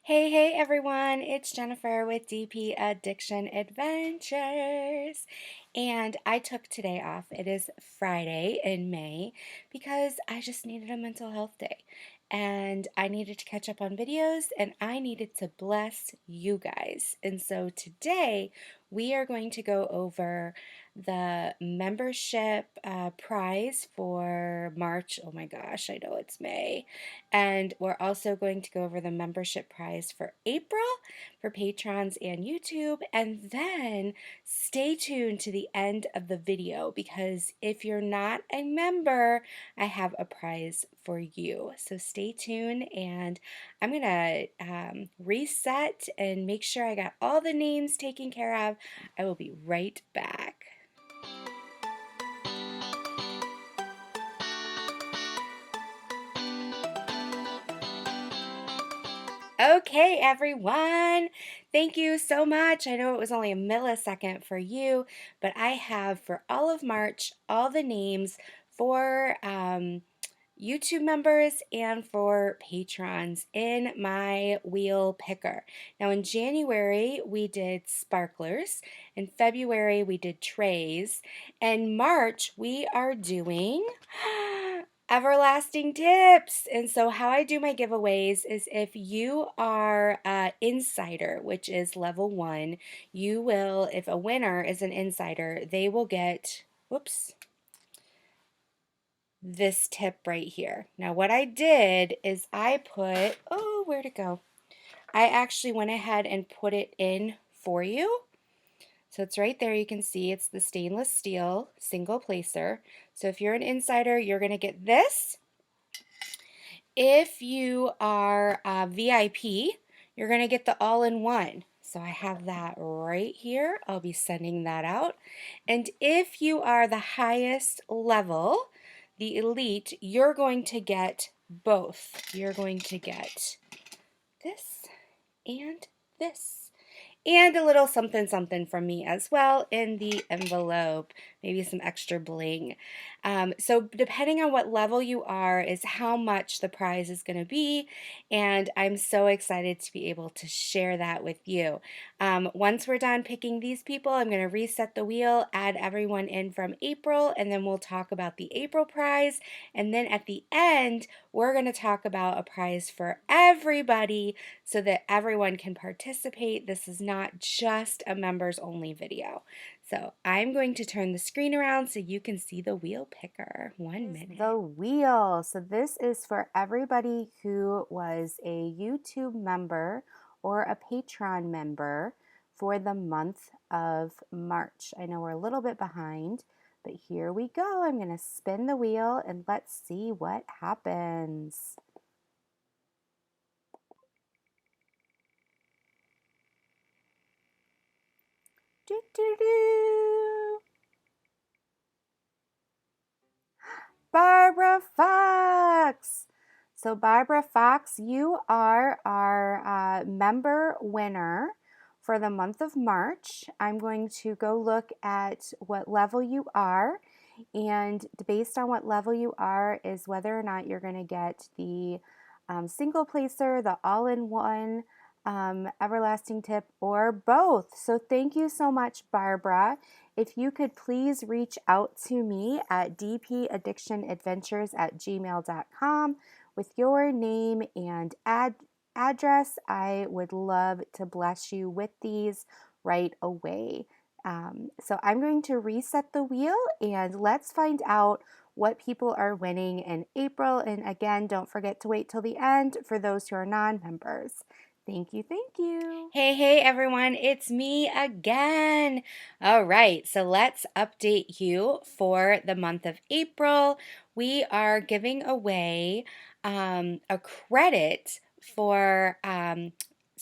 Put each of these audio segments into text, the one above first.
Hey everyone, it's Jennifer with DP Addiction Adventures. And I took today off. It is Friday in May because I just needed a mental health day. And I needed to catch up on videos and I needed to bless you guys. And so today we are going to go over the membership prize for March. Oh my gosh, I know it's May. And we're also going to go over the membership prize for April for patrons and YouTube. And then stay tuned to the end of the video because if you're not a member, I have a prize for you. So stay tuned and I'm going to reset and make sure I got all the names taken care of. I will be right back. Okay, everyone. Thank you so much. I know it was only a millisecond for you, but I have for all of March all the names for YouTube members and for patrons in my wheel picker. Now in January we did sparklers, in February we did trays, and March we are doing everlasting tips. And so how I do my giveaways is if you are an insider, which is level 1, you will, if a winner is an insider, they will get, whoops, this tip right here. Now what I did is I put, oh, where'd it go? I actually went ahead and put it in for you. So it's right there. You can see it's the stainless steel single placer. So if you're an insider, you're going to get this. If you are a VIP, you're going to get the all-in-one. So I have that right here. I'll be sending that out. And if you are the highest level, the elite, you're going to get both. You're going to get this and this. And a little something something from me as well in the envelope, maybe some extra bling. So depending on what level you are is how much the prize is going to be, and I'm so excited to be able to share that with you. Once we're done picking these people, I'm going to reset the wheel, add everyone in from April, and then we'll talk about the April prize, and then at the end, we're going to talk about a prize for everybody so that everyone can participate. This is not just a members only video. So I'm going to turn the screen around so you can see the wheel picker. 1 minute. The wheel. So this is for everybody who was a YouTube member or a Patreon member for the month of March. I know we're a little bit behind, but here we go. I'm going to spin the wheel and let's see what happens. Do, do, do. Barbara Fox. So Barbara Fox, you are our member winner for the month of March. I'm going to go look at what level you are, and based on what level you are is whether or not you're going to get the single placer, the all-in-one, everlasting tip, or both. So thank you so much, Barbara. If you could please reach out to me at dpaddictionadventures@gmail.com with your name and address, I would love to bless you with these right away. So I'm going to reset the wheel and let's find out what people are winning in April. And again, don't forget to wait till the end for those who are non-members. Thank you, thank you. Hey everyone, it's me again. All right, so let's update you for the month of April. We are giving away a credit for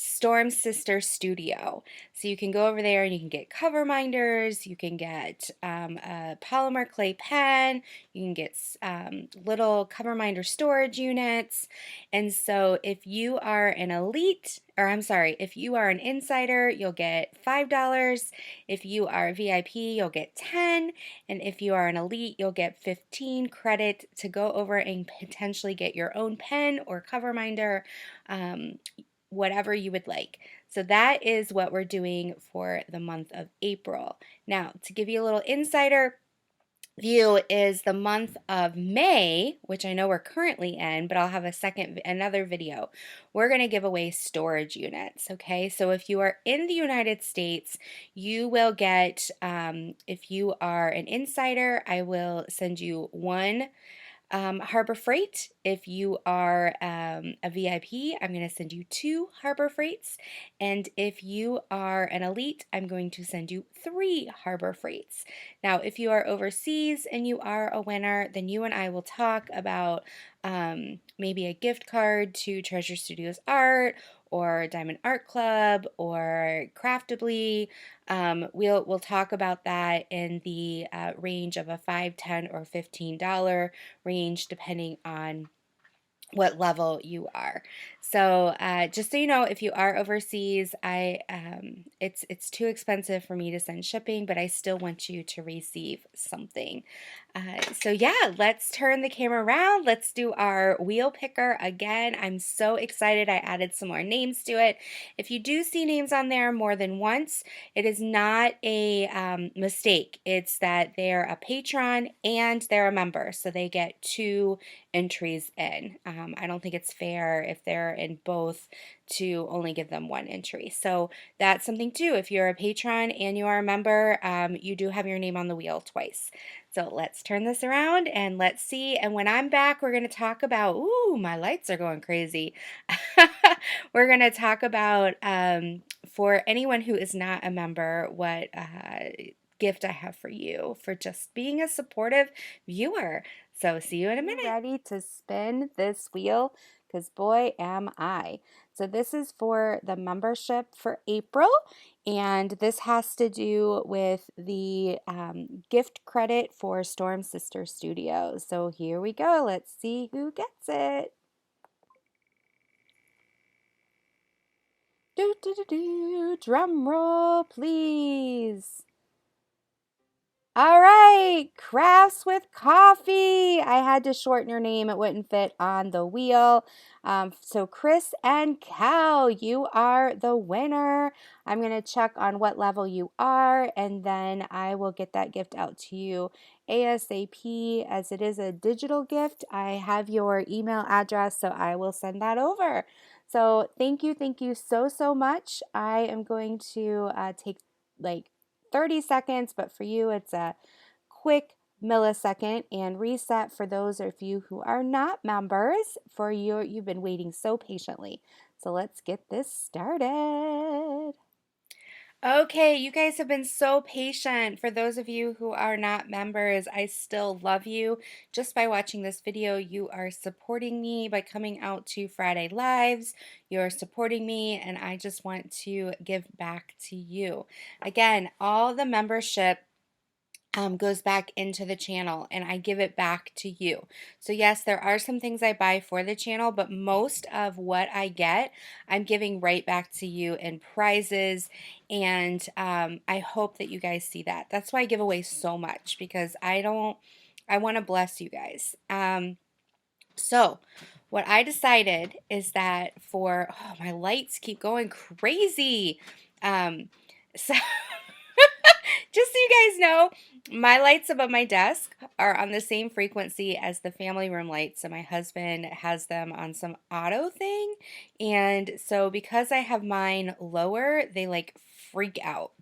Storm Sister Studio. So you can go over there and you can get cover minders, you can get a polymer clay pen, you can get little cover minder storage units. And so if you are an elite, or I'm sorry, if you are an insider, you'll get $5. If you are a VIP, you'll get 10. And if you are an elite, you'll get 15 credit to go over and potentially get your own pen or cover minder. whatever you would like. So that is what we're doing for the month of April. Now, to give you a little insider view is the month of May, which I know we're currently in, but I'll have another video. We're going to give away storage units, okay? So if you are in the United States, you will get, if you are an insider, I will send you one Harbor Freight. If you are a VIP, I'm going to send you 2 Harbor Freights. And if you are an elite, I'm going to send you 3 Harbor Freights. Now, if you are overseas and you are a winner, then you and I will talk about maybe a gift card to Treasure Studios Art or Diamond Art Club or Craftably. We'll talk about that in the range of a $5, $10, or $15 range, depending on what level you are. So just so you know, if you are overseas, it's too expensive for me to send shipping, but I still want you to receive something. So yeah, let's turn the camera around. Let's do our wheel picker again. I'm so excited. I added some more names to it. If you do see names on there more than once, it is not a mistake. It's that they're a patron and they're a member, so they get 2 entries in. I don't think it's fair if they're in both to only give them 1 entry. So that's something too. If you're a patron and you are a member, you do have your name on the wheel twice. So let's turn this around and let's see. And when I'm back, we're going to talk about, ooh, my lights are going crazy. We're going to talk about, for anyone who is not a member, what gift I have for you for just being a supportive viewer. So see you in a minute. Ready to spin this wheel? Because boy, am I. So this is for the membership for April, and this has to do with the gift credit for Storm Sister Studios. So here we go. Let's see who gets it. Do, do, do, do. Drum roll, please. All right, Crafts with Coffee. I had to shorten your name. It wouldn't fit on the wheel. So Chris and Cal, you are the winner. I'm going to check on what level you are, and then I will get that gift out to you ASAP. As it is a digital gift, I have your email address, so I will send that over. So thank you so much. I am going to take like 30 seconds, but for you it's a quick millisecond, and reset for those of you who are not members. For you, you've been waiting so patiently. So let's get this started. Okay, you guys have been so patient. For those of you who are not members, I still love you. Just by watching this video, you are supporting me by coming out to Friday Lives. You're supporting me, and I just want to give back to you. Again, all the membership goes back into the channel, and I give it back to you. So yes, there are some things I buy for the channel, but most of what I get, I'm giving right back to you in prizes, and I hope that you guys see that. That's why I give away so much, because I want to bless you guys. So what I decided is that oh, my lights keep going crazy. So just so you guys know, my lights above my desk are on the same frequency as the family room lights. So my husband has them on some auto thing. And so because I have mine lower, they like freak out.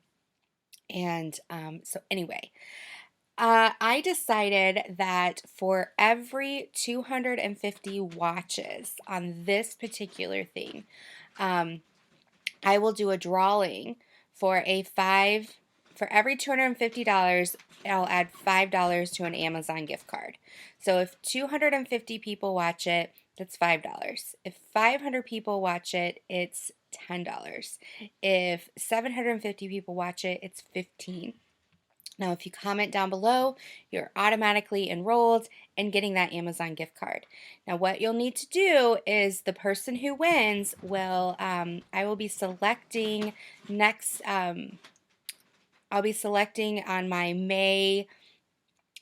And so anyway, I decided that for every 250 watches on this particular thing, I will do a drawing for for every $250, I'll add $5 to an Amazon gift card. So if 250 people watch it, that's $5. If 500 people watch it, it's $10. If 750 people watch it, it's $15. Now, if you comment down below, you're automatically enrolled and getting that Amazon gift card. Now, what you'll need to do is the person who wins will, I will be selecting next, I'll be selecting on my May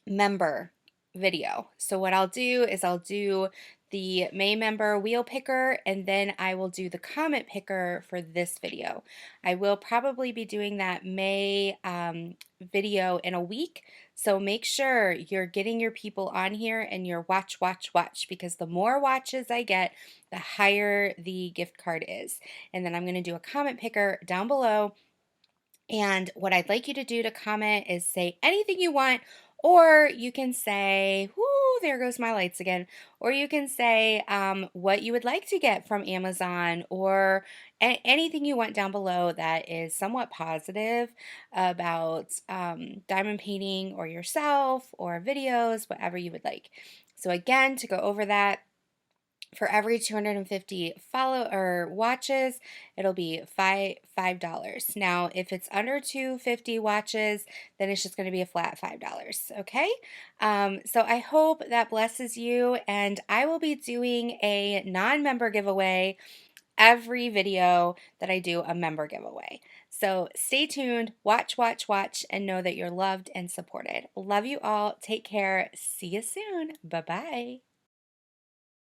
member video. So what I'll do is I'll do the May member wheel picker, and then I will do the comment picker for this video. I will probably be doing that May video in a week, so make sure you're getting your people on here and you're watch, because the more watches I get, the higher the gift card is. And then I'm going to do a comment picker down below. And what I'd like you to do to comment is say anything you want, or you can say, whoo, there goes my lights again. Or you can say what you would like to get from Amazon, or anything you want down below that is somewhat positive about diamond painting or yourself or videos, whatever you would like. So again, to go over that, for every 250 follow or watches, it'll be $5. Now, if it's under 250 watches, then it's just going to be a flat $5. Okay. So I hope that blesses you, and I will be doing a non-member giveaway every video that I do a member giveaway. So stay tuned, watch, and know that you're loved and supported. Love you all. Take care. See you soon. Bye bye.